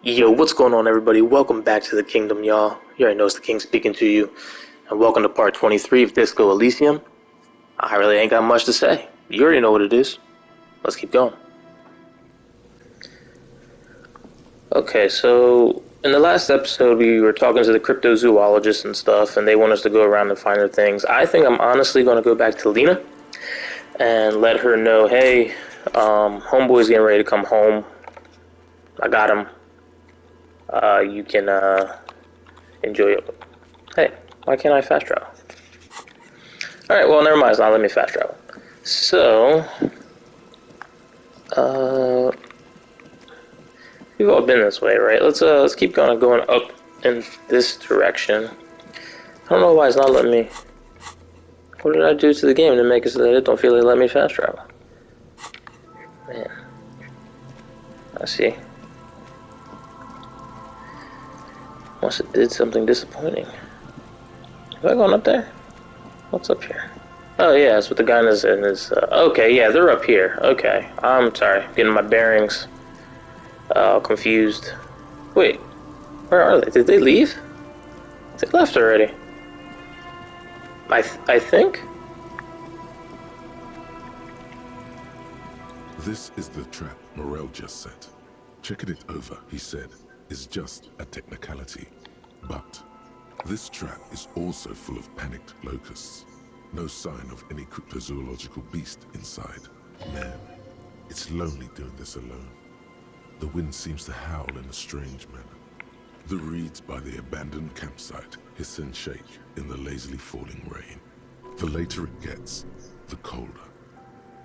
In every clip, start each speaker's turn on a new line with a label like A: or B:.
A: Yo, what's going on, everybody? Welcome back to the kingdom, y'all. You already know it's the king speaking to you. And welcome to part 23 of Disco Elysium. I really ain't got much to say. You already know what it is. Let's keep going. Okay, so in the last episode, we were talking to the cryptozoologists and stuff, and they want us to go around and find their things. I think I'm honestly going to go back to Lena and let her know, hey, homeboy's getting ready to come home. I got him. You can enjoy it. Hey, why can't I fast travel? Alright, well, never mind. It's not letting me fast travel. So, uh, we've all been this way, right? Let's keep going up in this direction. I don't know why it's not letting me. What did I do to the game to make it so that it don't feel like let me fast travel? Man, I see. Must have did something disappointing. Am I going up there? What's up here? Oh yeah, it's with the guy in his. Okay, yeah, they're up here. Okay, I'm sorry, getting my bearings confused. Wait, where are they? Did they leave? They left already. I think.
B: This is the trap Morel just set. Checking it over, he said, is just a technicality. But this trap is also full of panicked locusts. No sign of any cryptozoological beast inside. Man, it's lonely doing this alone. The wind seems to howl in a strange manner. The reeds by the abandoned campsite hiss and shake in the lazily falling rain. The later it gets, the colder.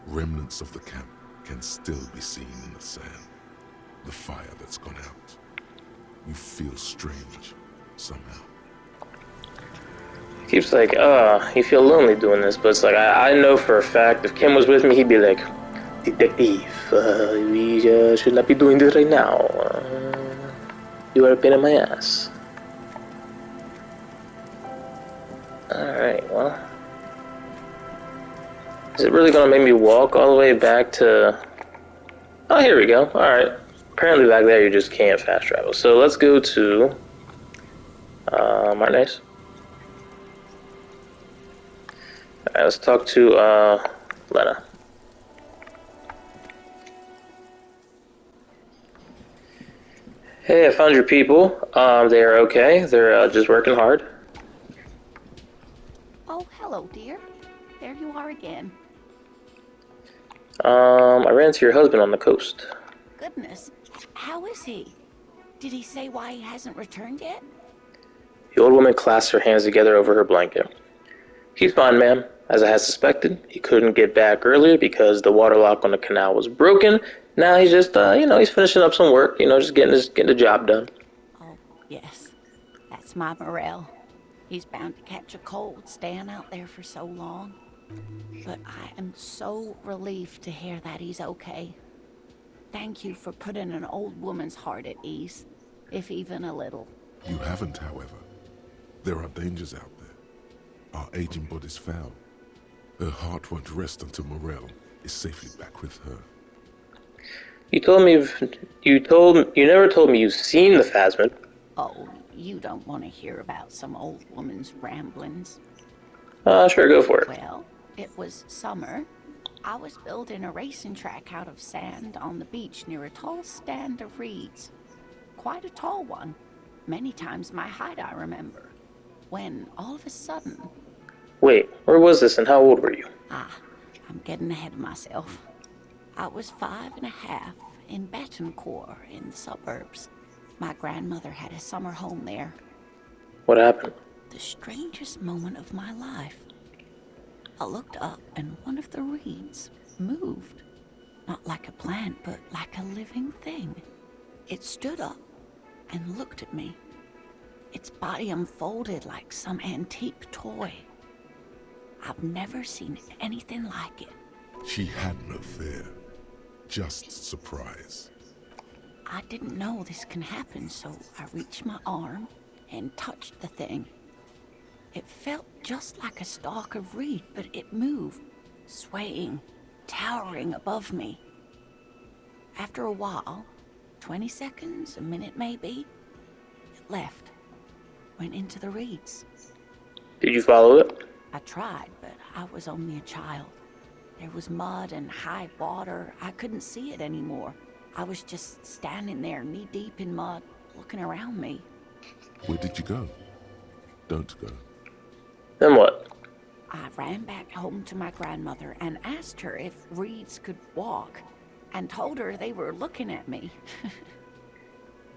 B: Remnants of the camp can still be seen in the sand. The fire that's gone out. You feel strange, somehow.
A: He keeps like, you feel lonely doing this, but it's like, I know for a fact if Kim was with me, he'd be like, Detective, we should not be doing this right now. You are a pain in my ass. Alright, well. Is it really gonna make me walk all the way back to... Oh, here we go. Alright. Apparently back there you just can't fast travel. So let's go to... Martinez. Alright, let's talk to, Lena. Hey, I found your people. They are okay. They're just working hard.
C: Oh, hello, dear. There you are again.
A: I ran into your husband on the coast.
C: Goodness, how is he? Did he say why he hasn't returned yet?
A: The old woman clasped her hands together over her blanket. He's fine, ma'am. As I had suspected, he couldn't get back earlier because the water lock on the canal was broken. Now he's just, he's finishing up some work, just getting the job done.
C: Oh, yes. That's my Morel. He's bound to catch a cold staying out there for so long. But I am so relieved to hear that he's okay. Thank you for putting an old woman's heart at ease, if even a little.
B: You haven't, however. There are dangers out there. Our aging body's foul. Her heart won't rest until Morel is safely back with her.
A: You never told me you've seen the phasmid.
C: Oh, you don't want to hear about some old woman's ramblings.
A: Sure, go for it.
C: Well, it was summer. I was building a racing track out of sand on the beach near a tall stand of reeds. Quite a tall one. Many times my height, I remember. When, all of a sudden...
A: Wait, where was this and how old were you?
C: I'm getting ahead of myself. I was 5.5 in Betancourt in the suburbs. My grandmother had a summer home there.
A: What happened?
C: The strangest moment of my life. I looked up and one of the reeds moved. Not like a plant, but like a living thing. It stood up and looked at me. Its body unfolded like some antique toy. I've never seen anything like it.
B: She had no fear, just surprise.
C: I didn't know this can happen, so I reached my arm and touched the thing. It felt just like a stalk of reed, but it moved, swaying, towering above me. After a while, 20 seconds, a minute maybe. It left. Went into the reeds.
A: Did you follow it?
C: I tried, but I was only a child. There was mud and high water. I couldn't see it anymore. I was just standing there, knee-deep in mud, looking around me.
B: Where did you go? Don't go.
A: Then what?
C: I ran back home to my grandmother and asked her if reeds could walk, and told her they were looking at me.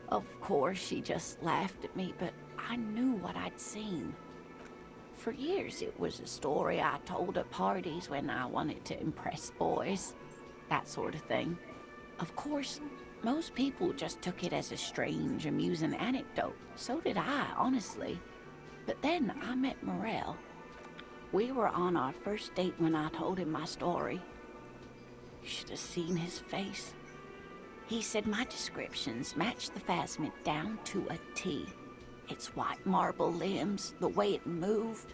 C: Of course, she just laughed at me, but I knew what I'd seen. For years, it was a story I told at parties when I wanted to impress boys. That sort of thing. Of course, most people just took it as a strange, amusing anecdote. So did I, honestly. But then I met Morel. We were on our first date when I told him my story. You should have seen his face. He said my descriptions matched the phasmid down to a T. Its white marble limbs, the way it moved.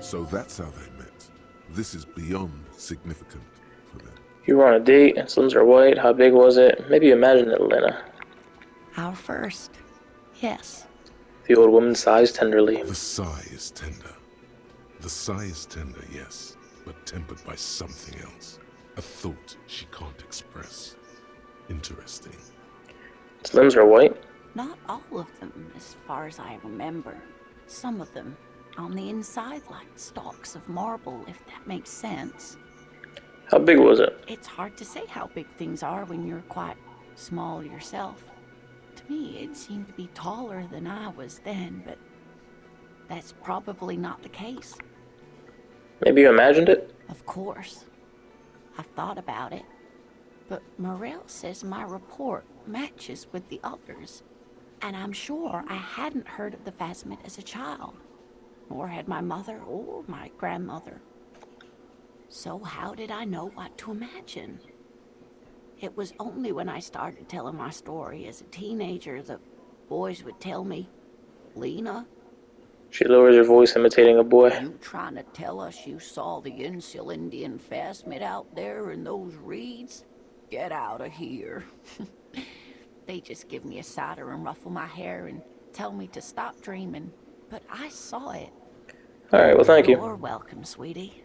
B: So that's how they met. This is beyond significant for them.
A: You were on a date, and slims are white. How big was it? Maybe imagine it, Lena.
C: Our first. Yes.
A: The old woman sighs tenderly.
B: The sigh is tender. The sigh is tender, yes, but tempered by something else. A thought she can't express. Interesting.
A: Slims are white?
C: Not all of them, as far as I remember. Some of them, on the inside like stalks of marble, if that makes sense.
A: How big was it?
C: It's hard to say how big things are when you're quite small yourself. To me, it seemed to be taller than I was then, but that's probably not the case.
A: Maybe you imagined it?
C: Of course. I've thought about it. But Morel says my report matches with the others. And I'm sure I hadn't heard of the phasmid as a child. Nor had my mother or my grandmother. So how did I know what to imagine? It was only when I started telling my story as a teenager that boys would tell me, Lena,
A: She lowers her voice, imitating a boy.
C: you trying to tell us you saw the Insul Indian phasmid out there in those reeds? Get out of here. They just give me a cider and ruffle my hair and tell me to stop dreaming. But I saw it.
A: Alright, well, thank you.
C: You're welcome, sweetie.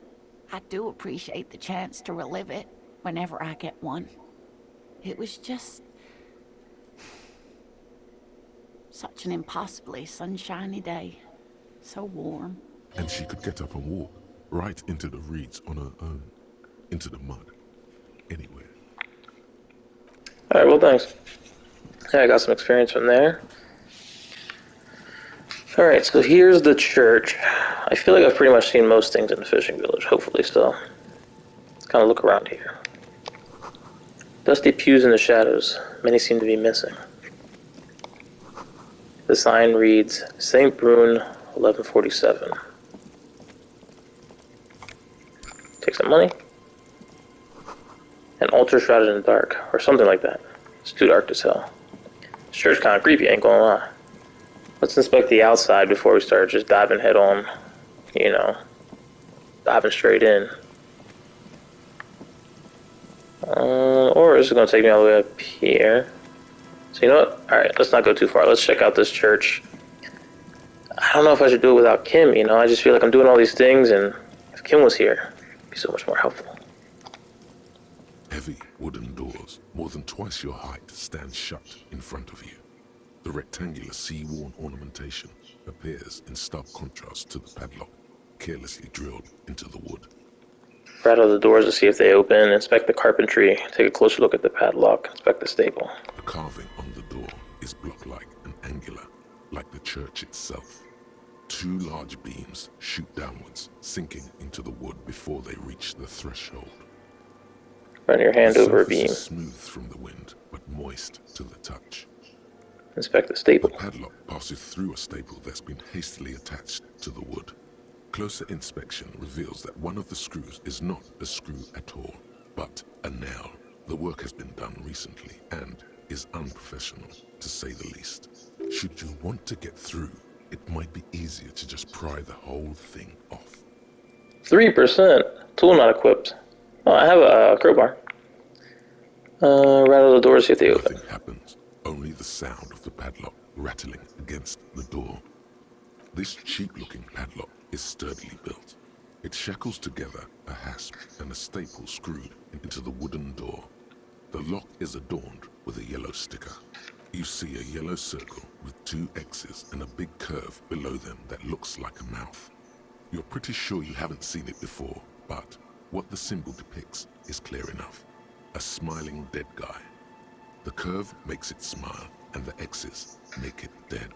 C: I do appreciate the chance to relive it whenever I get one. It was just such an impossibly sunshiny day. So warm.
B: And she could get up and walk right into the reeds on her own. Into the mud. Anywhere.
A: Alright, well, thanks. Yeah, I got some experience from there. Alright, so here's the church. I feel like I've pretty much seen most things in the fishing village, hopefully still. Let's kind of look around here. Dusty pews in the shadows. Many seem to be missing. The sign reads, St. Brune, 1147. Take some money. An altar shrouded in the dark, or something like that. It's too dark to tell. This church kind of creepy, ain't gonna lie. Let's inspect the outside before we start just diving head on, you know, diving straight in. Or is it going to take me all the way up here? So you know what? Alright, let's not go too far. Let's check out this church. I don't know if I should do it without Kim, you know? I just feel like I'm doing all these things, and if Kim was here, it'd be so much more helpful.
B: Heavy wooden doors, more than twice your height, stand shut in front of you. The rectangular sea-worn ornamentation appears in stark contrast to the padlock, carelessly drilled into the wood.
A: Rattle the doors to see if they open, inspect the carpentry, take a closer look at the padlock, inspect the staple.
B: The carving on the door is block-like and angular, like the church itself. Two large beams shoot downwards, sinking into the wood before they reach the threshold.
A: Run your hand
B: The
A: over a
B: surface
A: beam.
B: is smooth from the wind, but moist to the touch.
A: Inspect the
B: The
A: staple.
B: padlock passes through a staple that's been hastily attached to the wood. Closer inspection reveals that one of the screws is not a screw at all, but a nail. The work has been done recently and is unprofessional, to say the least. Should you want to get through, it might be easier to just pry the whole thing off.
A: 3%. Tool not equipped. Oh, I have a crowbar. Rattle the doors, see if they open.
B: Nothing happens. only the sound of the padlock rattling against the door. This cheap-looking padlock is sturdily built. It shackles together a hasp and a staple screwed into the wooden door. The lock is adorned with a yellow sticker. You see a yellow circle with 2 X's and a big curve below them that looks like a mouth. You're pretty sure you haven't seen it before, but what the symbol depicts is clear enough. A smiling dead guy. The curve makes it smile, and the X's make it dead.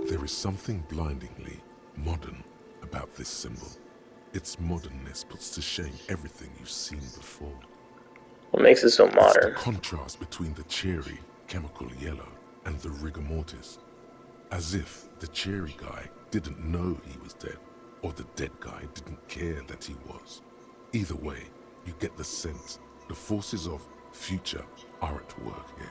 B: There is something blindingly modern about this symbol. Its modernness puts to shame everything you've seen before.
A: What makes it so
B: It's the
A: modern?
B: contrast between the cheery, chemical yellow and the rigor mortis. As if the cheery guy didn't know he was dead, or the dead guy didn't care that he was. Either way, you get the sense the forces of future are at work here.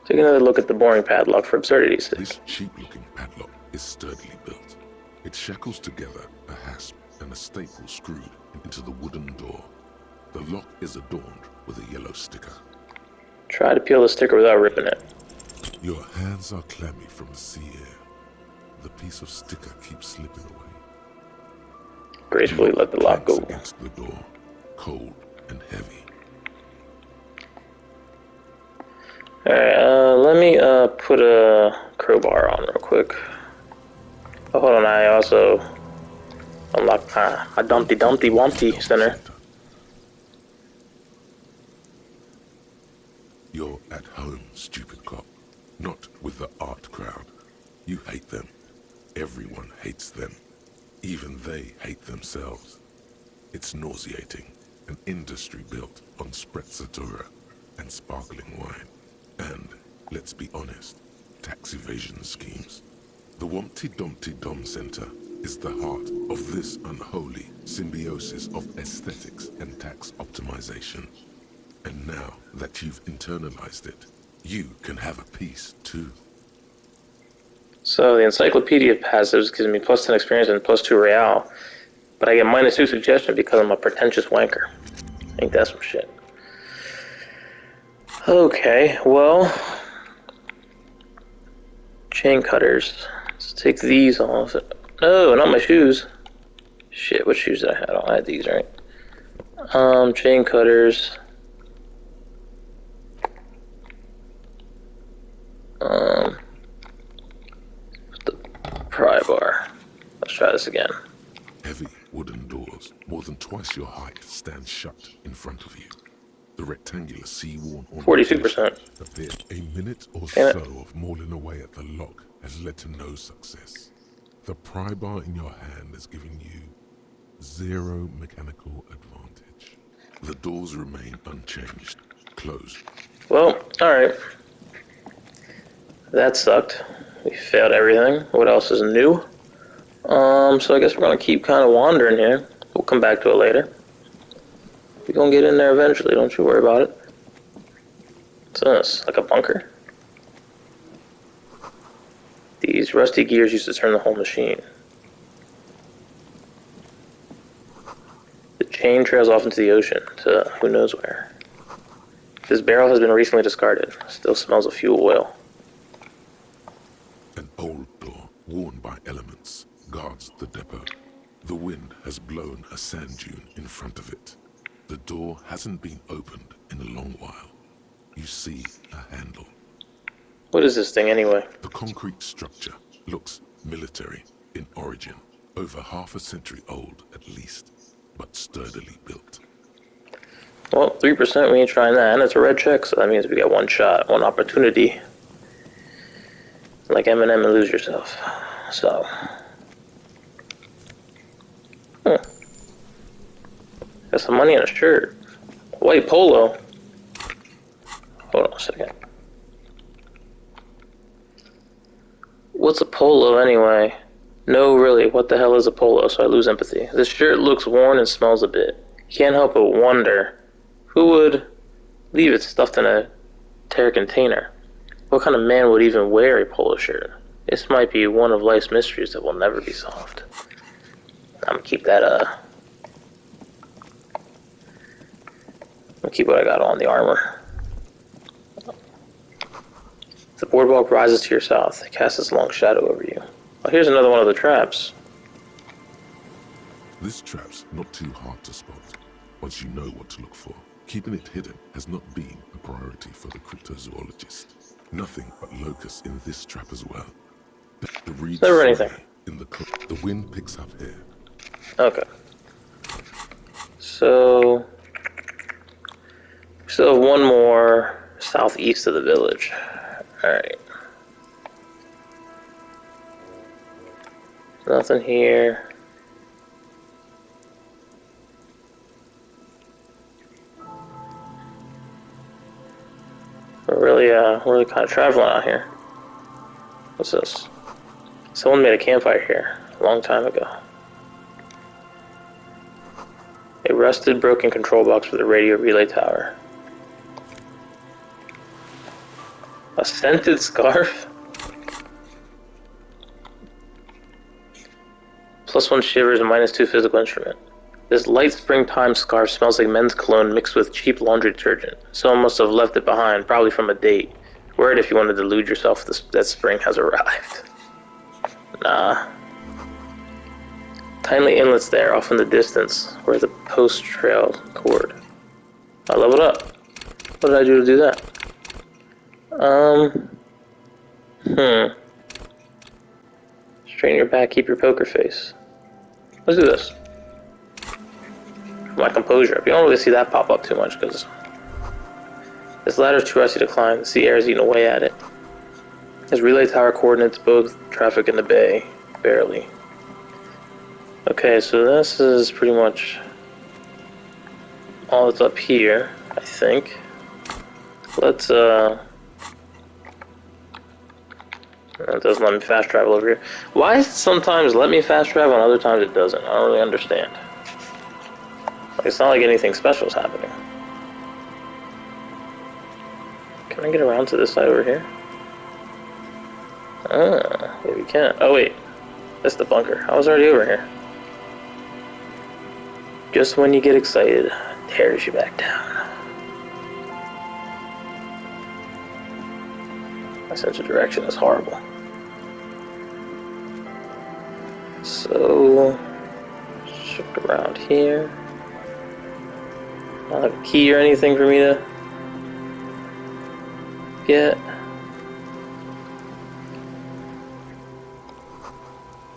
A: Take another look at the boring padlock for absurdity's sake.
B: This cheap-looking padlock is sturdily built. It shackles together a hasp and a staple screwed into the wooden door. The lock is adorned with a yellow sticker.
A: Try to peel the sticker without ripping it.
B: Your hands are clammy from the sea air. The piece of sticker keeps slipping away.
A: Gracefully let the lock go.
B: Against the door, cold and heavy.
A: Alright, let me put a crowbar on real quick. Oh, hold on, I also unlocked a Dumpty Wumpty center.
B: You're at home, stupid cop. Not with the art crowd. You hate them. Everyone hates them. Even they hate themselves. It's nauseating. An industry built on sprezzatura and sparkling wine. And, let's be honest, tax evasion schemes. The Wumpty Dumpty Dom Center is the heart of this unholy symbiosis of aesthetics and tax optimization. And now that you've internalized it, you can have a piece too.
A: So the Encyclopedia of Passives gives me plus 10 experience and plus 2 real, but I get minus 2 suggestion because I'm a pretentious wanker. Ain't that some shit? Okay, well, chain cutters. Let's take these off. No, not my shoes. Shit, what shoes did I have? I had these, right? Chain cutters. The pry bar. Let's try this again.
B: Heavy wooden doors, more than twice your height, stand shut in front of you. The rectangular sea-worn
A: 42%.
B: appeared. A minute or
A: Damn
B: so
A: it.
B: of mauling away at the lock has led to no success. The pry bar in your hand is giving you 0 mechanical advantage. The doors remain unchanged, closed.
A: Well, alright. That sucked. We failed everything. What else is new? So I guess we're gonna keep kind of wandering here. We'll come back to it later. We're gonna get in there eventually, don't you worry about it. What's this? Like a bunker? These rusty gears used to turn the whole machine. The chain trails off into the ocean to who knows where. This barrel has been recently discarded. Still smells of fuel oil.
B: An old door, worn by elements, guards the depot. The wind has blown a sand dune in front of it. The door hasn't been opened in a long while. You see a handle.
A: What is this thing anyway?
B: The concrete structure looks military in origin, over half a century old at least, but sturdily built.
A: Well, 3%, we ain't trying that, and it's a red check, so that means we got one shot, one opportunity. Like Eminem and Lose Yourself. So. Got some money in a shirt. White polo. Hold on a second. What's a polo anyway? No, really, what the hell is a polo? So I lose empathy. This shirt looks worn and smells a bit. Can't help but wonder, who would leave it stuffed in a tear container? What kind of man would even wear a polo shirt? This might be one of life's mysteries that will never be solved. I'm gonna keep that, I'm gonna keep what I got on, the armor. The boardwalk rises to your south. It casts its long shadow over you. Oh, here's another one of the traps.
B: This trap's not too hard to spot once you know what to look for. Keeping it hidden has not been a priority for the cryptozoologist. Nothing but locusts in this trap as well. The reeds
A: Never
B: sway
A: anything.
B: in the wind picks up here.
A: Okay. So, we still have one more southeast of the village. Alright. Nothing here. We're really kind of traveling out here. What's this? Someone made a campfire here a long time ago. A rusted, broken control box for the radio relay tower. A scented scarf? +1 shivers and -2 physical instrument. This light springtime scarf smells like men's cologne mixed with cheap laundry detergent. Someone must have left it behind, probably from a date. Wear it if you want to delude yourself that spring has arrived. Nah. Tiny inlets there, off in the distance, where the post trail cord. I leveled up. What did I do to do that? Straighten your back, keep your poker face. Let's do this. My composure up. You don't really see that pop up too much because this ladder's too rusty to climb. The sea air is eating away at it. His relay tower coordinates both traffic in the bay. Barely. Okay, so this is pretty much all that's up here, I think. Let's, it doesn't let me fast travel over here. Why does it sometimes let me fast travel and other times it doesn't? I don't really understand. Like, it's not like anything special is happening. Can I get around to this side over here? Ah, yeah, we can. Oh, wait. That's the bunker. I was already over here. Just when you get excited, it tears you back down. My sense of direction is horrible. So, shift around here. I don't have a key or anything for me to get.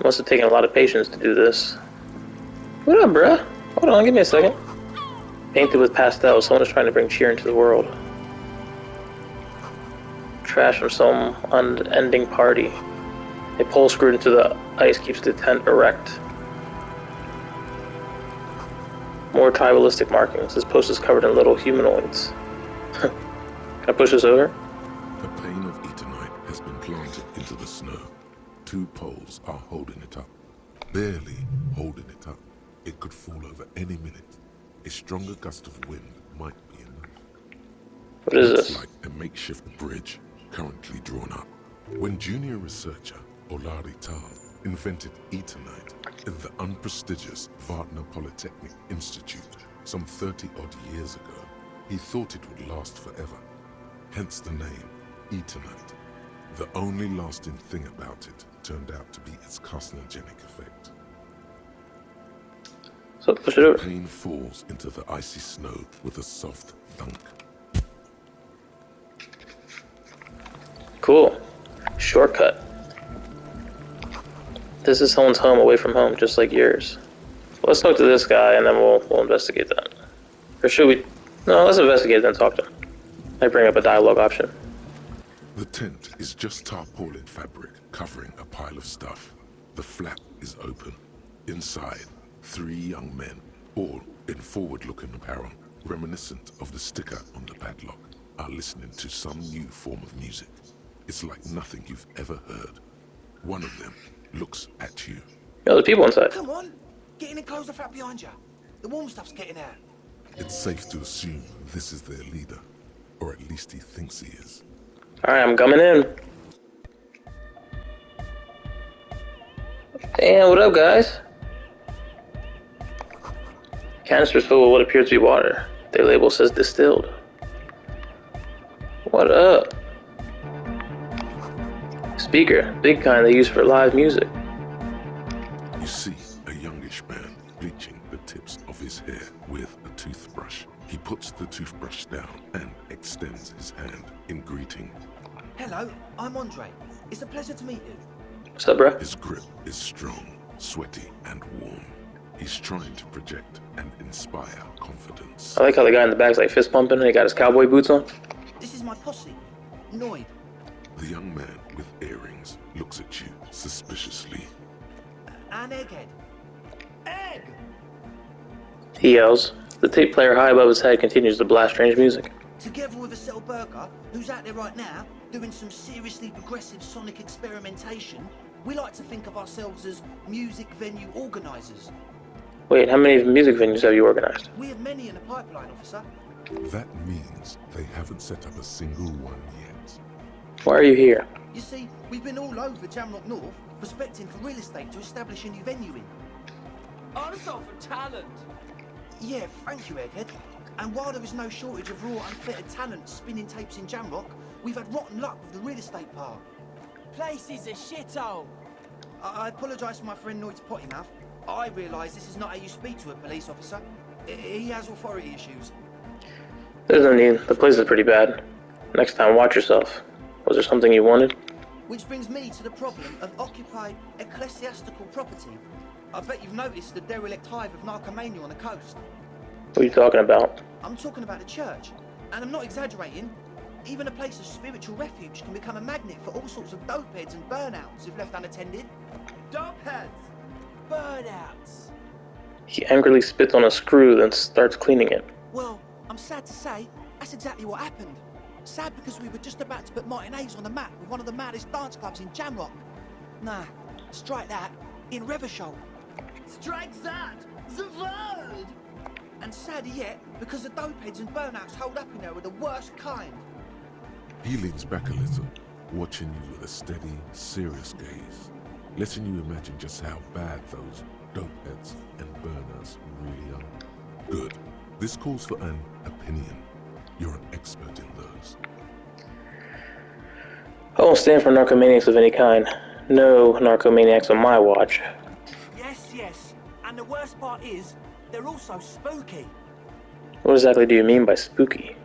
A: Must have taken a lot of patience to do this. What up, bruh? Hold on, give me a second. Painted with pastels, someone is trying to bring cheer into the world. Trash from some unending party. A pole screwed into the ice keeps the tent erect. More tribalistic markings. This post is covered in little humanoids. Can I push this over?
B: A pane of Eternite has been planted into the snow. 2 poles are holding it up. Barely holding it up. It could fall over any minute. A stronger gust of wind might be enough.
A: What is
B: Looks
A: this?
B: like a makeshift bridge currently drawn up. When junior researcher Olari Tal invented Eternite in the unprestigious Wagner Polytechnic Institute some 30-odd years ago, he thought it would last forever. Hence the name Eternite. The only lasting thing about it turned out to be its carcinogenic effect.
A: So push it over.
B: The pane falls into the icy snow with a soft thunk.
A: Cool. Shortcut. This is someone's home away from home, just like yours. Let's talk to this guy and then we'll investigate that. Or should we? No, let's investigate then talk to him. I bring up a dialogue option.
B: The tent is just tarpaulin fabric covering a pile of stuff. The flap is open. Inside, 3 young men, all in forward-looking apparel, reminiscent of the sticker on the padlock, are listening to some new form of music. It's like nothing you've ever heard. One of them looks at you.
A: Yo, there's people inside.
D: Come on, get in and close the flap behind you. The warm stuff's getting out.
B: It's safe to assume this is their leader, or at least he thinks he is.
A: Alright, I'm coming in. Damn, what up, guys? Canisters filled with what appears to be water. Their label says distilled. What up? Speaker, big kind they use for live music.
B: You see a youngish man bleaching the tips of his hair with a toothbrush. He puts the toothbrush down and extends his hand in greeting.
D: Hello, I'm Andre. It's a pleasure to meet you.
A: What's up, bro?
B: His grip is strong, sweaty, and warm. He's trying to project and inspire confidence.
A: I like how the guy in the back's like fist pumping and he got his cowboy boots on.
D: This is my posse, Noid.
B: The young man with earrings looks at you suspiciously.
D: And Egghead. Egg!
A: He yells. The tape player high above his head continues to blast strange music.
D: Together with a Burger, who's out there right now, doing some seriously progressive sonic experimentation, we like to think of ourselves as music venue organisers.
A: Wait, how many music venues have you organized?
D: We have many in the pipeline, officer.
B: That means they haven't set up a single one yet.
A: Why are you here?
D: You see, we've been all over Jamrock North, prospecting for real estate to establish a new venue in.
E: Also for talent.
D: Yeah, thank you, Egghead. And while there is no shortage of raw, unfettered talent spinning tapes in Jamrock, we've had rotten luck with the real estate part.
E: Place is a shithole.
D: I apologise for my friend Noid's potty mouth. I realise this is not how you speak to a police officer. He has authority issues.
A: There's no need. The place is pretty bad. Next time, watch yourself. Was there something you wanted?
D: Which brings me to the problem of occupied ecclesiastical property. I bet you've noticed the derelict hive of narcomania on the coast.
A: What are you talking about?
D: I'm talking about the church. And I'm not exaggerating. Even a place of spiritual refuge can become a magnet for all sorts of dopeheads and burnouts if left unattended.
E: Dopeheads. Burnouts.
A: He angrily spits on a screw, then starts cleaning it.
D: Well, I'm sad to say, that's exactly what happened. Sad because we were just about to put Martinez on the map with one of the maddest dance clubs in Jamrock. Nah, strike that, in Revachol.
E: Strike that. The word.
D: And sadder yet, because the dopeheads and burnouts hold up in there are the worst kind.
B: He leans back a little, watching you with a steady, serious gaze, letting you imagine just how bad those dopeheads and burners really are. Good. This calls for an opinion. You're an expert in those.
A: I won't stand for narcomaniacs of any kind. No narcomaniacs on my watch.
D: Yes. And the worst part is, they're also spooky.
A: What exactly do you mean by spooky?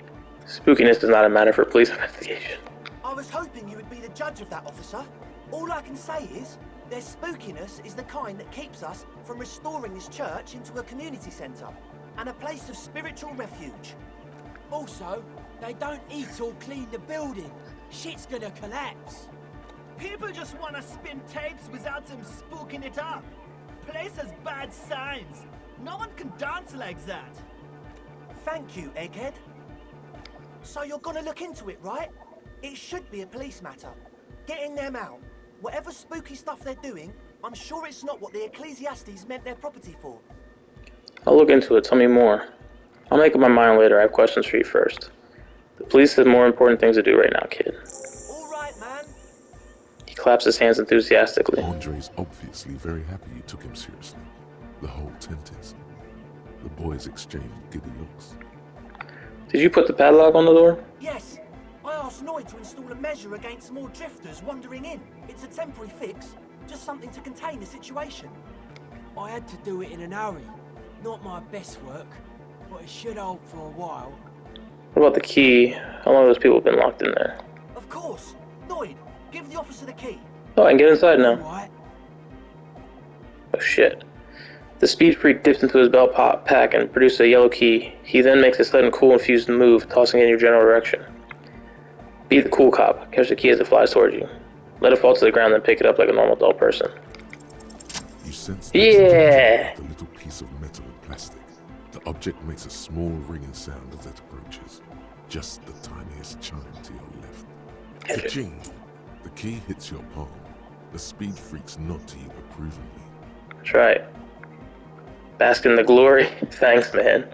A: Spookiness is not a matter for police investigation.
D: I was hoping you would be the judge of that, officer. All I can say is, their spookiness is the kind that keeps us from restoring this church into a community centre and a place of spiritual refuge.
E: Also, they don't eat or clean the building. Shit's gonna collapse. People just wanna spin tapes without them spooking it up. Place has bad signs. No one can dance like that.
D: Thank you, Egghead. So you're gonna look into it, right? It should be a police matter. Getting them out. Whatever spooky stuff they're doing, I'm sure it's not what the Ecclesiastes meant their property for.
A: I'll look into it. Tell me more. I'll make up my mind later. I have questions for you first. The police have more important things to do right now, kid.
D: All right, man.
A: He claps his hands enthusiastically.
B: Andre's obviously very happy you took him seriously. The whole tent is. The boys exchange giddy looks.
A: Did you put the padlock on the door?
D: Yes. I asked Noid to install a measure against more drifters wandering in. It's a temporary fix. Just something to contain the situation.
E: I had to do it in an hurry. Not my best work, but it should hold for a while.
A: What about the key? How long have those people been locked in there?
D: Of course. Noid, give the officer the key.
A: Oh, I can get inside now.
E: Right?
A: Oh shit. The speed freak dips into his belt pack and produces a yellow key. He then makes a sudden cool infused move, tossing it in your general direction. Be the cool cop. Catch the key as it flies towards you. Let it fall to the ground, then pick it up like a normal adult person.
B: You sense
A: Yeah!
B: the little piece of metal and plastic. The object makes a small ringing sound as it approaches. Just the tiniest chime to your left. Ka-ching! The key hits your palm. The speed freaks nod to you approvingly.
A: That's right. Bask in the glory. Thanks, man.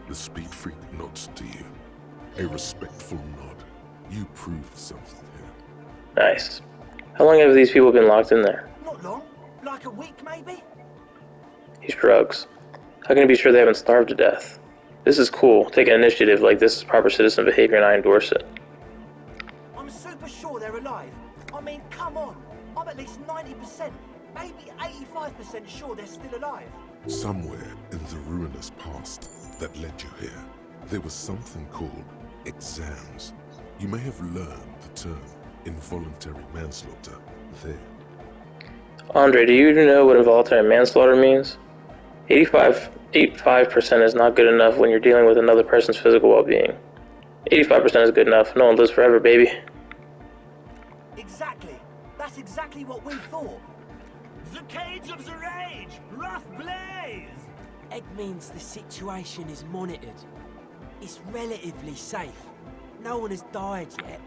B: The speed freak nods to you. A respectful nod. You proved something here.
A: Nice. How long have these people been locked in there?
D: Not long. Like a week, maybe?
A: He shrugs. How can you be sure they haven't starved to death? This is cool. Take an initiative like this is proper citizen behavior and I endorse it.
D: I'm super sure they're alive. I'm mean, come on. I'm at least 90%, maybe 85% sure they're still alive.
B: Somewhere in the ruinous past that led you here, there was something called exams. You may have learned the term involuntary manslaughter there.
A: Andre, do you know what involuntary manslaughter means? 85% is not good enough when you're dealing with another person's physical well-being. 85% is good enough. No one lives forever, baby.
D: Exactly. That's exactly what we thought.
E: The cage of the rage! Rough blaze!
F: Egg means the situation is monitored. It's relatively safe. No one has died yet.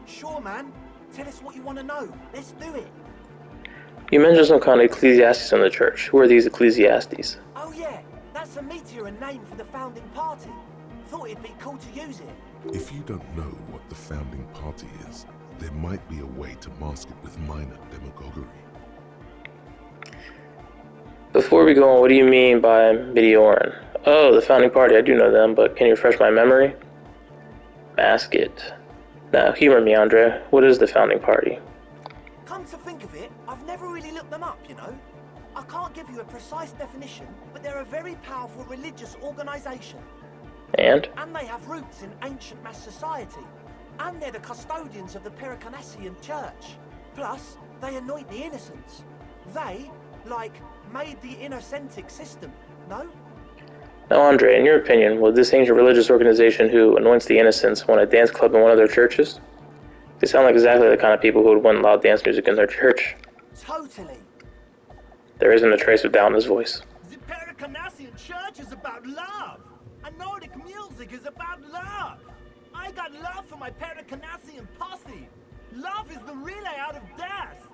D: Sure, man. Tell us what you want to know. Let's do it.
A: You mentioned some kind of ecclesiastes in the church. Who are these ecclesiastes?
D: Oh yeah, that's a meteor and name for the founding party. Thought it'd be cool to use it.
B: If you don't know what the founding party is, there might be a way to mask it with minor demagoguery.
A: Before we go on, what do you mean by Meteorin? Oh, the founding party, I do know them, but can you refresh my memory? Mask it. Now, humor me, Andre. What is the founding party?
D: Come to think of it, I've never really looked them up, you know. I can't give you a precise definition, but they're a very powerful religious organization.
A: And?
D: And they have roots in ancient mass society. And they're the custodians of the Pericarnassian church. Plus, they anoint the innocents. They, like, made the innocentic system, no?
A: Now, Andre, in your opinion, will this ancient religious organization who anoints the innocents want a dance club in one of their churches? They sound like exactly the kind of people who would want loud dance music in their church.
D: Totally.
A: There isn't a trace of doubt in his voice.
E: The Pericarnassian church is about love. And Nordic music is about love. I got love for my Pericarnassian posse. Love is the relay out of death.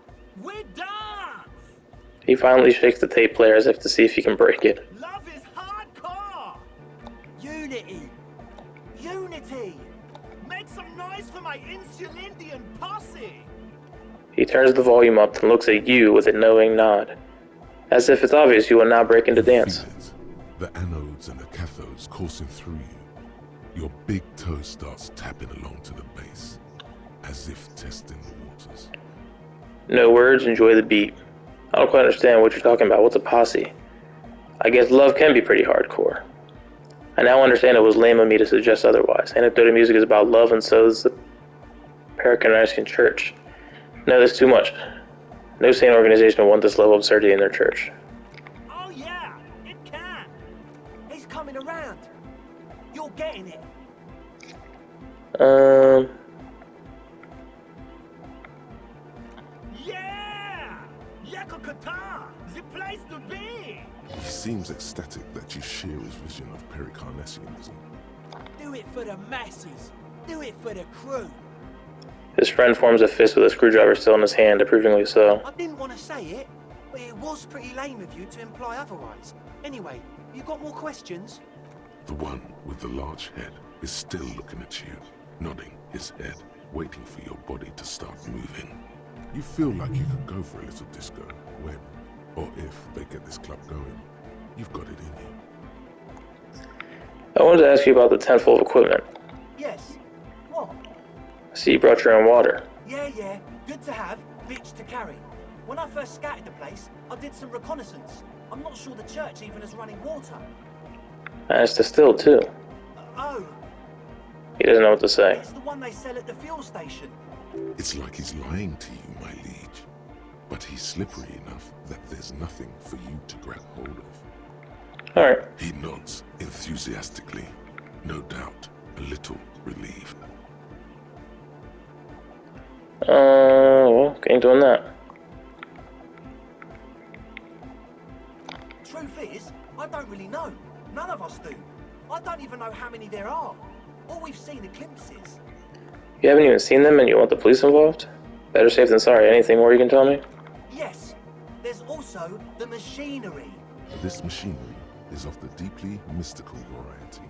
E: We dance.
A: He finally shakes the tape player as if to see if he can break it.
E: Love is hardcore.
F: Unity!
D: Unity!
E: Make some noise for my Insulindian posse.
A: He turns the volume up and looks at you with a knowing nod, as if it's obvious you will now break into dance.
B: Feel it. The anodes and the cathodes coursing through you. Your big toe starts tapping along to the base, as if testing the waters.
A: No words, enjoy the beat. I don't quite understand what you're talking about. What's a posse? I guess love can be pretty hardcore. I now understand it was lame of me to suggest otherwise. Anecdotal music is about love, and so is the Pericarnassian church. No, that's too much. No sane organization would want this level of absurdity in their church.
E: Oh yeah, it can.
D: He's coming around. You're getting it.
E: Yeah! Yakokata! The place to be!
B: He seems ecstatic that you share his vision of Pericarnassianism.
F: Do it for the masses. Do it for the crew.
A: His friend forms a fist with a screwdriver still in his hand, approvingly so.
D: I didn't want to say it, but it was pretty lame of you to imply otherwise. Anyway, you got more questions?
B: The one with the large head is still looking at you, nodding his head, waiting for your body to start moving. You feel like you could go for a little disco when, or if they get this club going. You've got it in you.
A: I wanted to ask you about the tent full of equipment.
D: Yes. What?
A: I see you brought your own water.
D: Yeah. Good to have, bitch to carry. When I first scouted the place, I did some reconnaissance. I'm not sure the church even has running water.
A: And it's distilled too.
D: Oh,
A: He doesn't know what to say.
D: it's the one they sell at the fuel station.
B: It's like he's lying to you, my liege. But he's slippery enough that there's nothing for you to grab hold of.
A: Alright.
B: He nods enthusiastically, no doubt a little relieved.
A: Well, ain't doing that.
D: Truth is, I don't really know. None of us do. I don't even know how many there are. All we've seen are glimpses.
A: You haven't even seen them and you want the police involved? Better safe than sorry. Anything more you can tell me?
D: Yes, there's also the machinery.
B: This machinery is of the deeply mystical variety.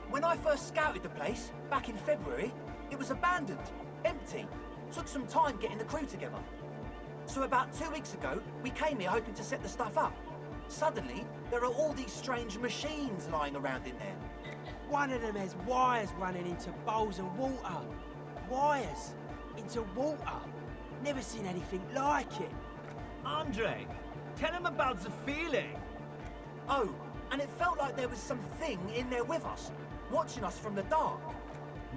D: When I first scouted the place, back in February, it was abandoned, empty. Took some time getting the crew together. So about 2 weeks ago, we came here hoping to set the stuff up. Suddenly, there are all these strange machines lying around in there.
F: One of them has wires running into bowls of water. Wires. into water. Never seen anything like it.
E: Andre, tell him about the feeling.
D: Oh, and it felt like there was something in there with us, watching us from the dark.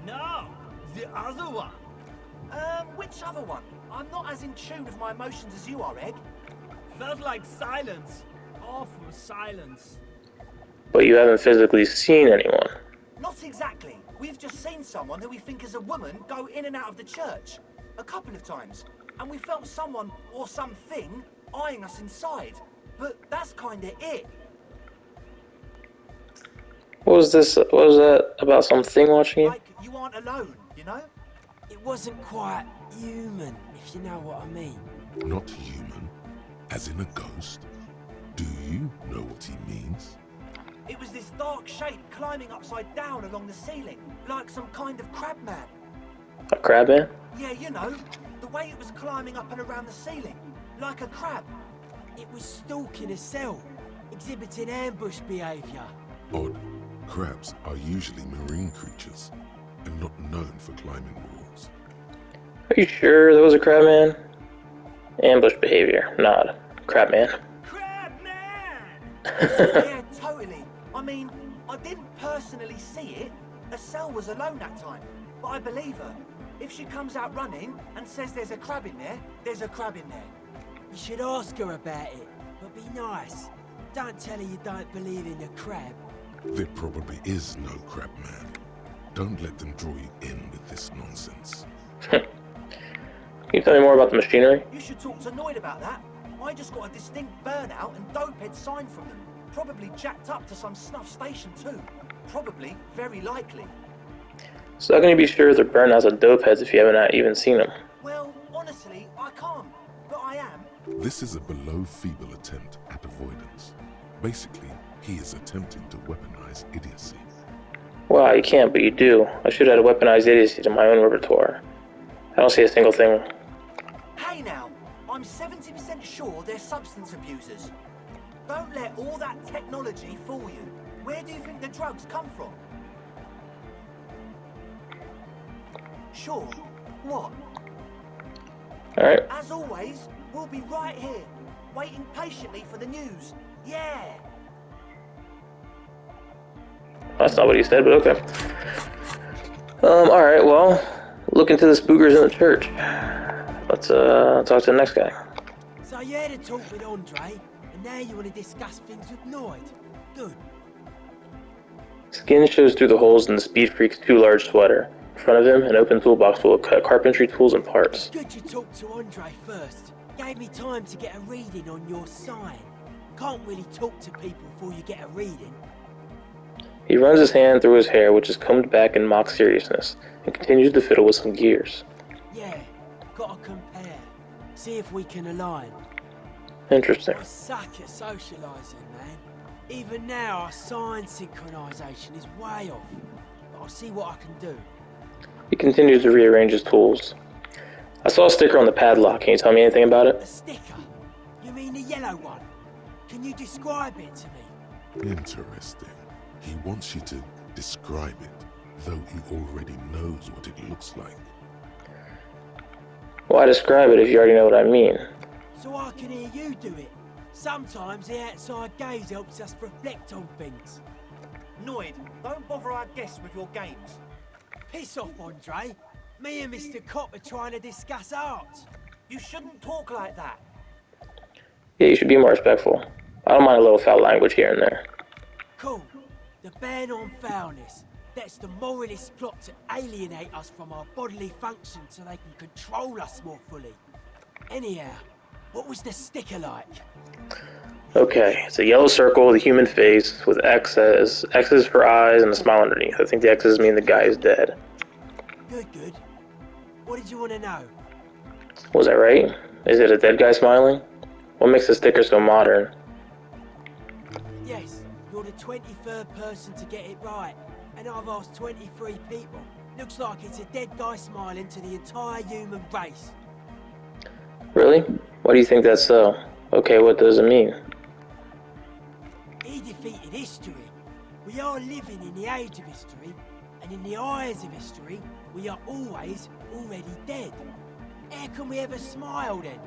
E: No, the other one.
D: Which other one? I'm not as in tune with my emotions as you are, Egg.
E: Felt like silence. Awful silence.
A: But you haven't physically seen anyone.
D: Not exactly. We've just seen someone who we think is a woman go in and out of the church. A couple of times. And we felt someone, or something, eyeing us inside. But that's kinda it.
A: What was this? What was that about something watching you?
D: Like, you aren't alone, you know?
F: It wasn't quite human, if you know what I mean.
B: Not human, as in a ghost. Do you know what he means?
D: It was this dark shape climbing upside down along the ceiling, like some kind of crab man.
A: A crab man?
D: Yeah, you know, the way it was climbing up and around the ceiling, like a crab.
F: It was stalking a cell, exhibiting ambush behaviour.
B: Odd. Crabs are usually marine creatures and not known for climbing walls.
A: Are you sure there was a crab man? Ambush behavior. Nod. Crab man.
E: Crab man!
D: Yeah, totally. I mean, I didn't personally see it. Estelle was alone that time, but I believe her. If she comes out running and says there's a crab in there, there's a crab in there.
F: You should ask her about it, but be nice. Don't tell her you don't believe in the crab.
B: There probably is no crab man. Don't let them draw you in with this nonsense.
A: Can you tell me more about the machinery?
D: You should talk to Noid about that. I just got a distinct burnout and dopehead sign from them. Probably jacked up to some snuff station too. Probably, very likely.
A: So how can you be sure they're burnouts of dope heads if you haven't even seen them?
D: Well, honestly, I can't. But I am.
B: This is a below feeble attempt at avoidance. Basically, he is attempting to weaponize idiocy.
A: Wow, you can't, but you do. I should add a weaponized idiocy to my own repertoire. I don't see a single thing.
D: Hey now, I'm 70% sure they're substance abusers. Don't let all that technology fool you. Where do you think the drugs come from? Sure. What?
A: Alright.
D: As always, we'll be right here, waiting patiently for the news. Yeah!
A: That's not what he said, but okay. Alright, well, look into the spookers in the church. Let's talk to the next guy.
F: So you had a talk with Andre, and now you want to discuss things with Noid. Good.
A: Skin shows through the holes in the Speed Freak's too large sweater. In front of him, an open toolbox full of carpentry tools and parts.
F: Good you talked to Andre first. Gave me time to get a reading on your sign. Can't really talk to people before you get a reading.
A: He runs his hand through his hair, which is combed back in mock seriousness, and continues to fiddle with some gears.
F: Yeah, gotta compare. See if we can align.
A: Interesting.
F: I suck at socialising, man. Even now, our sign synchronisation is way off. But I'll see what I can do.
A: He continues to rearrange his tools. I saw a sticker on the padlock. Can you tell me anything about
F: A
A: it?
F: sticker? You mean the yellow one? Can you describe it to me?
B: Interesting. He wants you to describe it, though he already knows what it looks like.
A: Why describe it if you already know what I mean?
F: So I can hear you do it. Sometimes the outside gaze helps us reflect on things.
D: Noid, don't bother our guests with your games.
F: Piss off, Andre. Me and Mr. Cop are trying to discuss art.
D: You shouldn't talk like that.
A: Yeah, you should be more respectful. I don't mind a little foul language here and there.
F: Cool. The ban on foulness. That's the moralist plot to alienate us from our bodily functions so they can control us more fully. Anyhow, what was the sticker like?
A: Okay, it's a yellow circle with a human face with X's for eyes and a smile underneath. I think the X's mean the guy is dead.
F: Good, good. What did you want to know?
A: Was I right? Is it a dead guy smiling? What makes the sticker so modern?
F: Yes, you're the 23rd person to get it right. And I've asked 23 people. Looks like it's a dead guy smiling to the entire human race.
A: Really? Why do you think that's so? Okay, what does it mean?
F: He defeated history. We are living in the age of history, and in the eyes of history, we are always already dead. How can we ever smile then?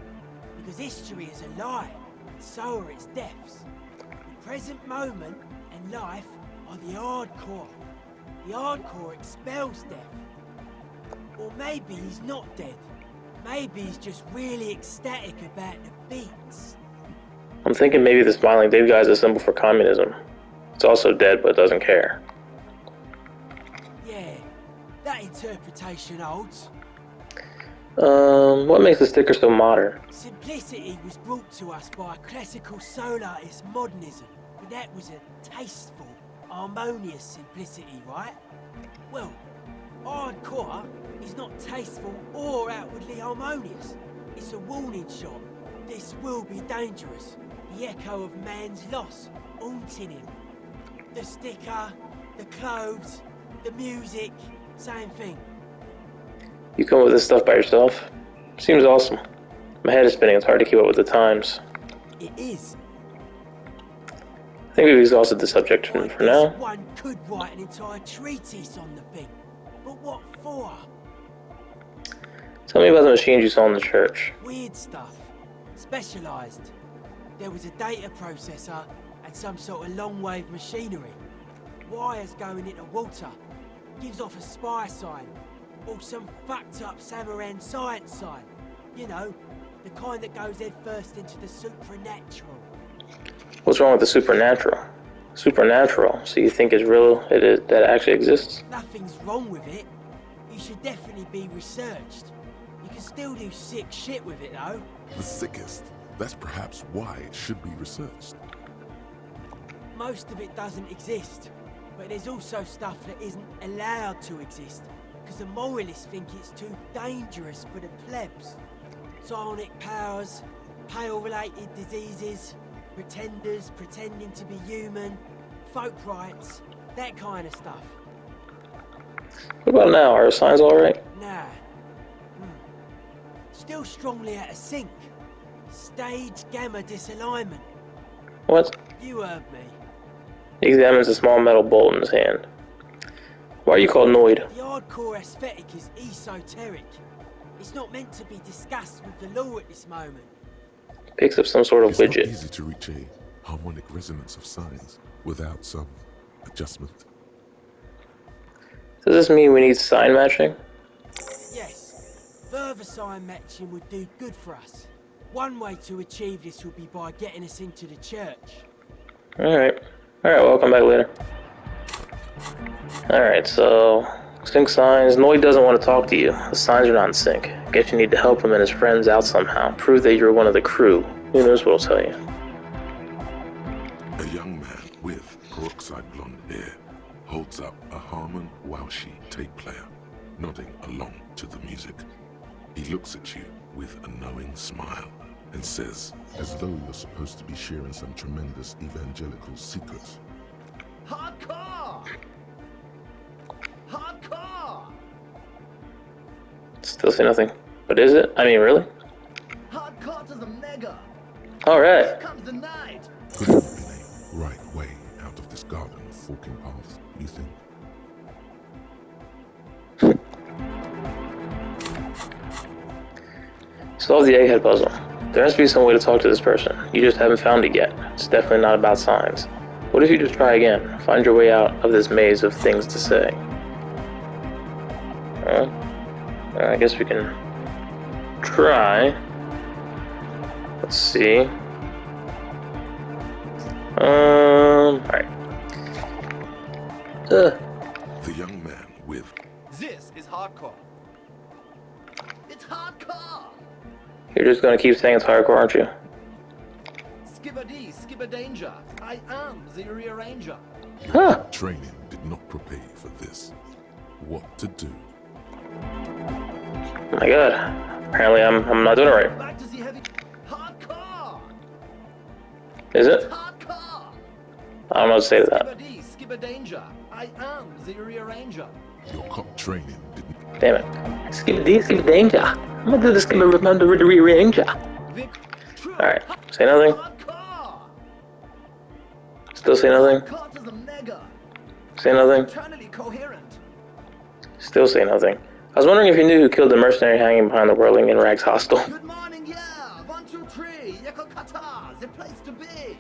F: Because history is a lie, and so are its deaths. The present moment and life are the hardcore. The hardcore expels death. Or maybe he's not dead. Maybe he's just really ecstatic about the beats.
A: I'm thinking maybe the smiling Dave guy is a symbol for communism. It's also dead, but doesn't care.
F: Yeah, that interpretation holds.
A: What makes the sticker so modern?
F: Simplicity was brought to us by a classical soul artist modernism, but that was a tasteful, harmonious simplicity, right? Well, hardcore is not tasteful or outwardly harmonious. It's a warning shot. This will be dangerous. The echo of man's loss, haunting him. The sticker, the clothes, the music, same thing.
A: You come up with this stuff by yourself? Seems awesome. My head is spinning, it's hard to keep up with the times.
F: It is.
A: I think we've exhausted the subject for now.
F: One could write an entire treatise on the thing. But what for?
A: Tell me about the machines you saw in the church.
F: Weird stuff. Specialised. There was a data processor and some sort of long-wave machinery. Wires going into water. Gives off a spy sign. Or some fucked up Samaran science sign. You know, the kind that goes head first into the supernatural.
A: What's wrong with the supernatural? Supernatural, so you think it's real, that it actually exists?
F: Nothing's wrong with it. You should definitely be researched. You can still do sick shit with it though.
B: The sickest. That's perhaps why it should be researched.
F: Most of it doesn't exist. But there's also stuff that isn't allowed to exist. Because the moralists think it's too dangerous for the plebs. Psionic powers, pale-related diseases, pretenders pretending to be human, folk rights, that kind of stuff.
A: What about now? Are the signs alright?
F: Nah. Still strongly out of sync. Stage gamma disalignment.
A: What?
F: You heard me.
A: He examines a small metal bolt in his hand. Why are you called Noid?
F: The hardcore aesthetic is esoteric. It's not meant to be discussed with the law at this moment.
A: Picks up some sort of
B: It's not
A: widget.
B: easy to reach a harmonic resonance of signs without some adjustment.
A: Does this mean we need sign matching?
F: Yes, further sign matching would do good for us. One way to achieve this would be by getting us into the church.
A: Alright. Alright, well, I'll come back later. Alright, so sync signs. Noid doesn't want to talk to you. The signs are not in sync. Guess you need to help him and his friends out somehow. Prove that you're one of the crew. Who knows what he'll tell you.
B: A young man with peroxide blonde hair holds up a Harman Waushi tape player, nodding along to the music. He looks at you with a knowing smile and says, as though you're supposed to be sharing some tremendous evangelical secret,
D: Hardcore! Hardcore!
A: Still see nothing. What is it? I mean, really?
D: Hardcore to the mega!
A: Alright.
D: Here comes the night!
B: could have been a right way out of this garden of forking paths, you think?
A: Solve the egghead puzzle. There has to be some way to talk to this person. You just haven't found it yet. It's definitely not about signs. What if you just try again? Find your way out of this maze of things to say. Well, I guess we can try. Let's see. Alright.
B: The young man with
D: This is hardcore. It's hardcore!
A: You're just gonna keep saying it's hardcore, aren't you?
D: Skibbity, skibberdanger. I am the rearranger.
B: your
A: Huh.
B: training did not prepare you for this. What to do?
A: Oh my god. Apparently I'm not doing it right.
D: Back to the heavy. Hardcore!
A: Is it?
D: Hardcore!
A: I don't know what to say to that.
D: Skibbity, skibberdanger. I am the rearranger.
B: Your cop training didn't.
A: Damn it. Skip danger. I'm gonna do this game remember to rearrange ya. Alright. Say nothing.
D: Hardcore!
A: Still say nothing.
D: Hardcore to the mega.
A: Say nothing.
D: Eternally coherent.
A: Still say nothing. I was wondering if you knew who killed the mercenary hanging behind the whirling in rags hostel.
G: Good morning, yeah. 1, 2, 3. Yakokata, the place to be.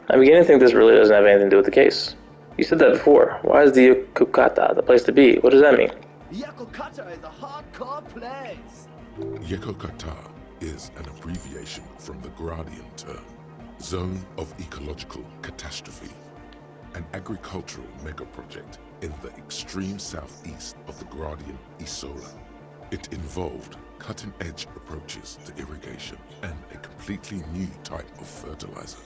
A: I'm beginning to think this really doesn't have anything to do with the case. You said that before. Why is the Yokokata the place to be? What does that mean?
G: Yakokata is a hardcore place.
B: Yekokata is an abbreviation from the Gradian term, Zone of Ecological Catastrophe, an agricultural megaproject in the extreme southeast of the Gradian Isola. It involved cutting-edge approaches to irrigation and a completely new type of fertilizer.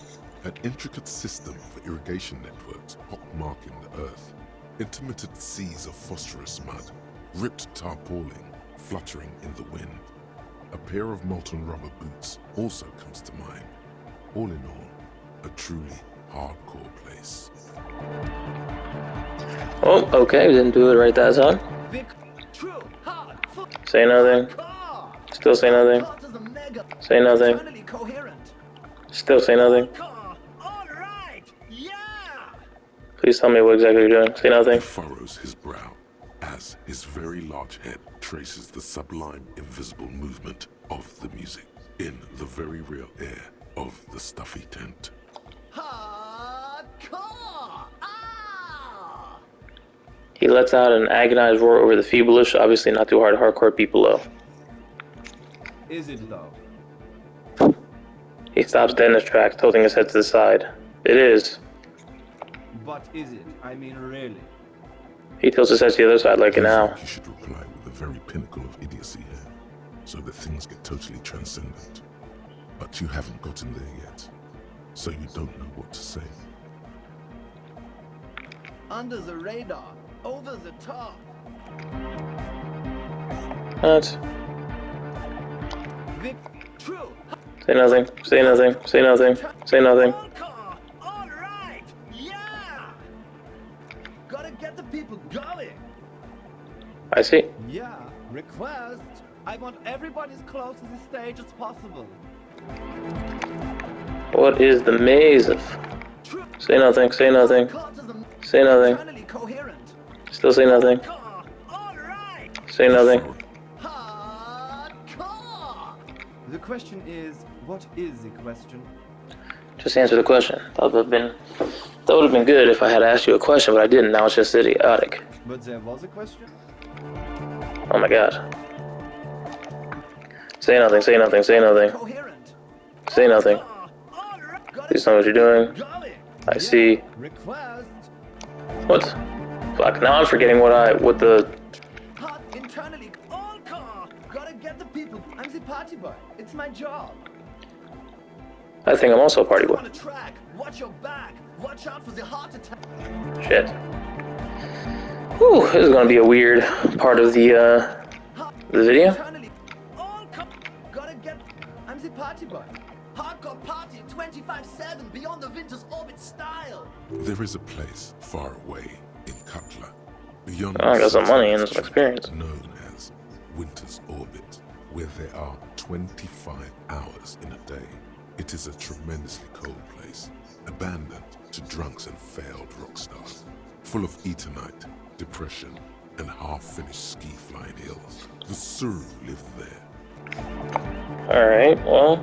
B: An intricate system of irrigation networks pockmarking the earth, intermittent seas of phosphorus mud, ripped tarpaulin fluttering in the wind. A pair of molten rubber boots also comes to mind. All in all, a truly hardcore place.
A: Oh, okay, we didn't do it right that time.
G: True, hard,
A: Say nothing.
G: hardcore.
A: Still say nothing.
G: Yakokata's a mega,
A: Say nothing.
G: internally coherent.
A: Still say nothing.
E: All right. Yeah.
A: Please tell me what exactly you're doing. Say
B: He
A: nothing.
B: furrows his brow as his very large head traces the sublime invisible movement of the music in the very real air of the stuffy tent.
G: Hardcore. Ah!
A: He lets out an agonized roar over the feeblish, obviously not too hard hardcore beat below.
H: Is it though?
A: He stops dead in his tracks, tilting his head to the side. It is.
H: But is it? I mean, really?
A: He tilts his head to the other side like an
B: Feels
A: owl.
B: like you should reply with the very pinnacle of idiocy here, so that things get totally transcendent. But you haven't gotten there yet, so you don't know what to say.
G: Under the radar, over the top.
A: What?
G: True.
A: Say nothing. Say nothing. Say nothing. Say nothing.
E: Hardcore. All right. Yeah.
G: Gotta get the people going.
A: I see.
H: Yeah, request. I want everybody as close to the stage as possible.
A: What is the maze of? Say nothing. Say nothing. Say nothing.
G: Internally coherent.
A: Still say nothing.
E: All right.
A: Say nothing.
G: Hardcore.
H: The question is, what is the question?
A: Just answer the question. That would have been good if I had asked you a question, but I didn't. Now it's just idiotic.
H: But there was a question?
A: Oh my god. Say nothing. Say nothing. Say nothing.
G: Coherent.
A: Say nothing. Please tell me what you're doing.
G: Going.
A: I see.
H: Request.
A: What? Fuck. Now I'm forgetting what the.
G: Hot internally.
E: All car.
G: Gotta get the people. I'm the party boy. It's my job.
A: I think I'm also a party boy.
G: On the track. Watch your back. Watch out for the heart attack.
A: Shit. Whew, this is gonna be a weird part of the video.
G: Internally.
E: All car.
G: Gotta get. I'm the party boy. Hardcore party 25/7 beyond the winter's orbit style.
B: There is a place far away in Cutler, beyond
A: I got some money and some
B: sunset,
A: experience.
B: known as Winter's Orbit, where there are 25 hours in a day. It is a tremendously cold place, abandoned to drunks and failed rock stars, full of eternite, depression, and half-finished ski-flying hills. The Suru live there.
A: Alright, well,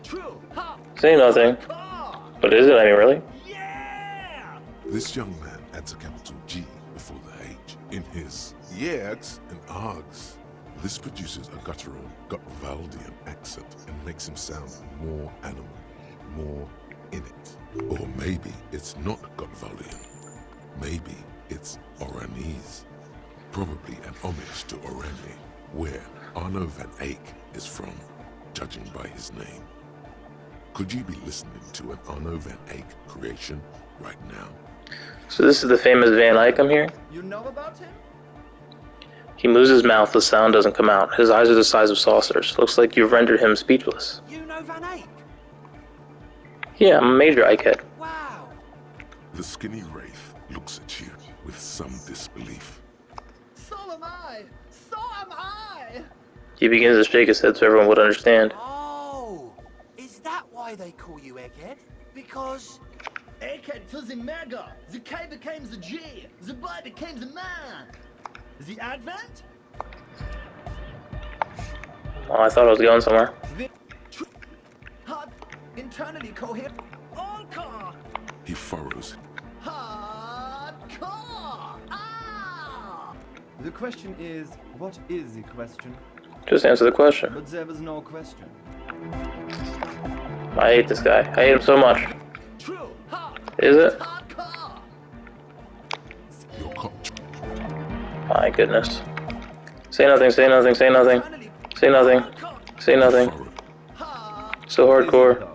G: True. Ha.
A: say nothing.
G: Car.
A: But is it any really?
E: Yeah.
B: This young man adds a capital G before the H in his yegs and args. This produces a guttural Gotwaldian accent and makes him sound more animal, more in it. Or maybe it's not Gotwaldian. Maybe it's Oranese. Probably an homage to Oranje, where Arno van Eyck is from, judging by his name. Could you be listening to an Arno van Eyck creation right now?
A: So this is the famous Van Eyck I'm hearing?
G: You know about him?
A: He moves his mouth, the sound doesn't come out. His eyes are the size of saucers. Looks like you've rendered him speechless.
E: You know Van Eyck?
A: Yeah, I'm a major Eyck head.
E: Wow.
B: The skinny wraith looks at you with some disbelief.
G: So am I. So am I.
A: He begins to shake his head so everyone would understand.
E: Oh, is that why they call you Egghead? Because
G: Egghead to the mega. The K became the G. The boy became the man. The Advent?
A: Oh, I thought I was going somewhere.
G: Hard, internally coherent.
D: Hardcore!
B: He furrows.
G: Hardcore! Ah!
H: The question is, what is the question?
A: Just answer the question.
H: But there was no question.
A: I hate this guy. I hate him so much.
G: True, hard.
A: Is it?
G: Hardcore!
B: Your cop.
A: My goodness. Say nothing, say nothing, say nothing. Say nothing. Say nothing.
B: Furrowed.
A: So
H: Is it
A: hardcore.
H: though?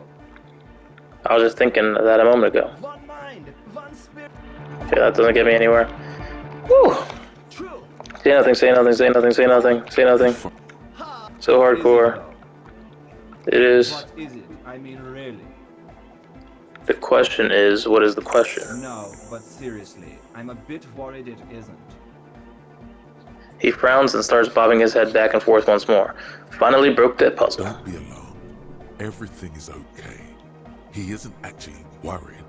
A: I was just thinking of that a moment ago.
G: One mind, one spirit.
A: Okay, that doesn't get me anywhere. Woo!
G: True.
A: Say nothing, say nothing, say nothing, say nothing, say nothing. So
H: Is it
A: hardcore.
H: though?
A: It is.
H: What is it? I mean, really?
A: The question is, what is the question?
H: No, but seriously, I'm a bit worried it isn't.
A: He frowns and starts bobbing his head back and forth once more. Finally broke that puzzle.
B: Don't be alarmed. Everything is okay. He isn't actually worried.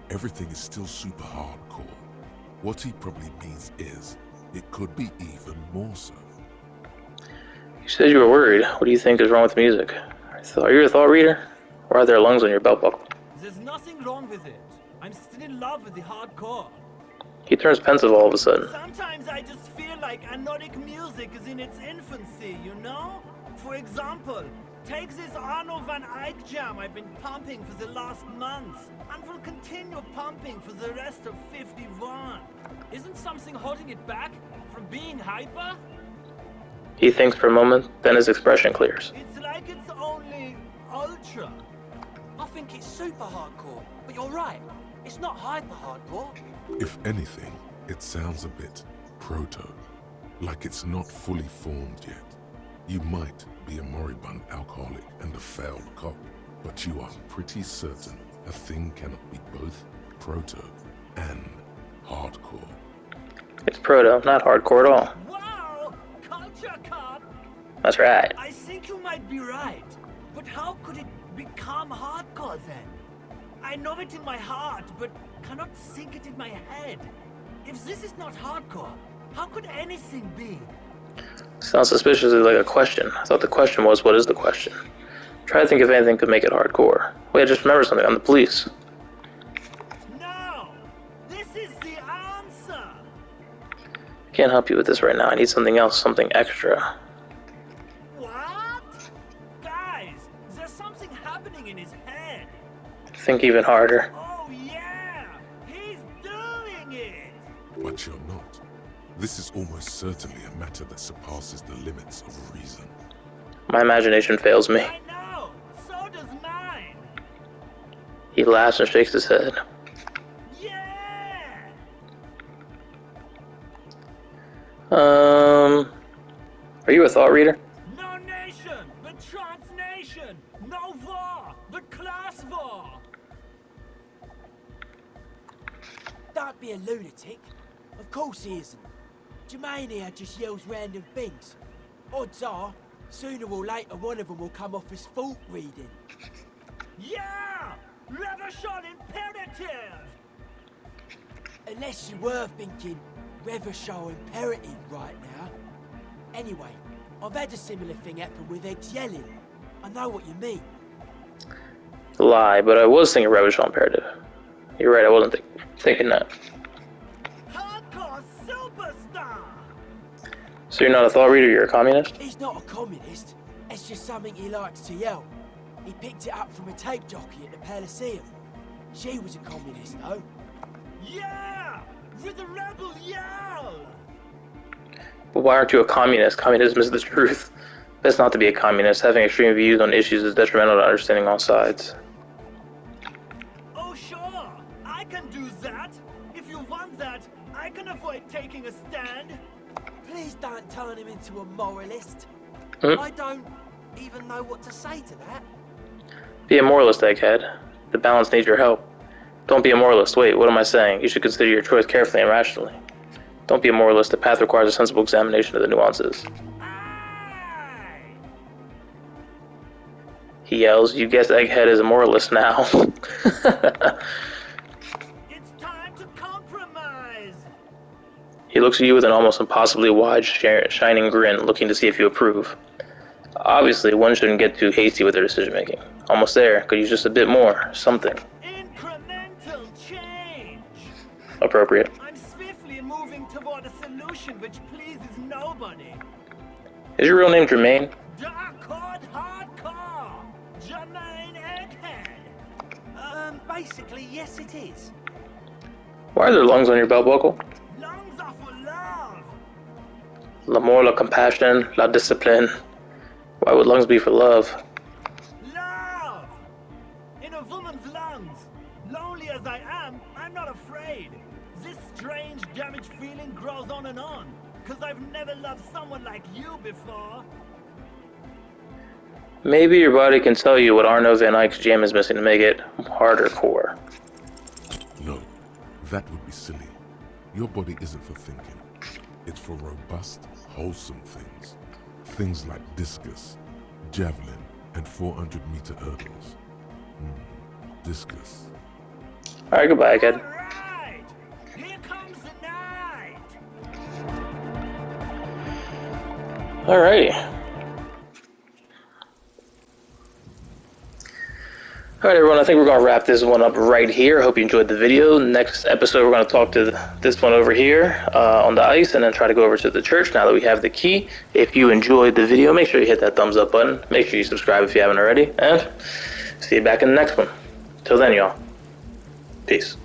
B: Everything is still super hardcore. What he probably means is, it could be even more so.
A: You said you were worried. What do you think is wrong with the music? Are you a thought reader? Or are there lungs on your belt buckle?
E: There's nothing wrong with it. I'm still in love with the hardcore.
A: He turns pensive all of a sudden.
D: Sometimes I just feel like anodic music is in its infancy, you know? For example, take this Arno van Eyck jam I've been pumping for the last month, and will continue pumping for the rest of 51.
E: Isn't something holding it back from being hyper?
A: He thinks for a moment, then his expression clears.
D: It's like it's only ultra.
F: I think it's super hardcore, but you're right. It's not hyper hardcore.
B: If anything, it sounds a bit proto, like it's not fully formed yet. You might be a moribund alcoholic and a failed cop, but you are pretty certain a thing cannot be both proto and hardcore.
A: It's proto, not hardcore at all.
D: Wow! Culture cop!
A: That's right.
D: I think you might be right. But how could it become hardcore then? I know it in my heart, but cannot think it in my head. If this is not hardcore, how could anything be?
A: Sounds suspiciously like a question. I thought the question was, what is the question? Try to think if anything could make it hardcore. Wait, I just remembered something. I'm the police.
D: No! This is the answer!
A: Can't help you with this right now. I need something else, something extra.
D: What? Guys, there's something happening in his head.
A: Think even harder.
D: Oh yeah! He's doing it!
B: But you're not. This is almost certainly a matter that surpasses the limits of reason.
A: My imagination fails me.
D: I know! So does mine!
A: He laughs and shakes his head.
D: Yeah!
A: Are you a thought reader?
D: No nation, but transnation! No war, but class war!
F: Don't be a lunatic. Of course he isn't. Jermaine here just yells random things. Odds are, sooner or later one of them will come off as fault reading.
D: Yeah! Revolution imperative!
F: Unless you were thinking Revershow imperative right now. Anyway, I've had a similar thing happen with eggs yelling. I know what you mean.
A: Lie, but I was thinking Revolution imperative. You're right, I wasn't thinking that.
D: Hardcore superstar!
A: So you're not a thought reader, you're a communist?
F: He's not a communist. It's just something he likes to yell. He picked it up from a tape jockey at the Palaceum. She was a communist, though.
D: Yeah! With a rebel yell!
A: But why aren't you a communist? Communism is the truth. Best not to be a communist. Having extreme views on issues is detrimental to understanding all sides.
D: Oh sure, I can do that. If you want that, I can avoid taking a stand.
F: Please don't turn him into a moralist.
A: Hmm?
F: I don't even know what to say to that.
A: Be a moralist, egghead. The balance needs your help. Don't be a moralist. Wait, what am I saying? You should consider your choice carefully and rationally. Don't be a moralist. The path requires a sensible examination of the nuances.
D: Aye!
A: He yells, you guessed Egghead is a moralist now.
D: It's time to compromise!
A: He looks at you with an almost impossibly wide, shining grin, looking to see if you approve. Obviously, one shouldn't get too hasty with their decision-making. Almost there. Could use just a bit more. Something.
E: Incremental change!
A: Appropriate.
E: I'm swiftly moving toward a solution which pleases nobody.
A: Is your real name Jermaine?
E: Dark-cord hardcore! Jermaine Egghead!
D: Basically, yes it is.
A: Why are there lungs on your belt buckle?
E: Lungs are for love!
A: L'amour, la compassion, la discipline. Why would lungs be for love?
E: Love! In a woman's lungs. Lonely as I am, I'm not afraid. This strange, damaged feeling grows on and on. 'Cause I've never loved someone like you before.
A: Maybe your body can tell you what Arno Van Eyck's jam is missing to make it harder core.
B: No, that would be silly. Your body isn't for thinking. It's for robust, wholesome things. Things like discus, javelin, and 400-meter hurdles. Discus.
A: Alright, goodbye, kid.
E: Alright! Here comes the night!
A: Alrighty. Alright everyone, I think we're going to wrap this one up right here. Hope you enjoyed the video. Next episode we're going to talk to this one over here on the ice and then try to go over to the church now that we have the key. If you enjoyed the video, make sure you hit that thumbs up button. Make sure you subscribe if you haven't already. And see you back in the next one. Till then, y'all. Peace.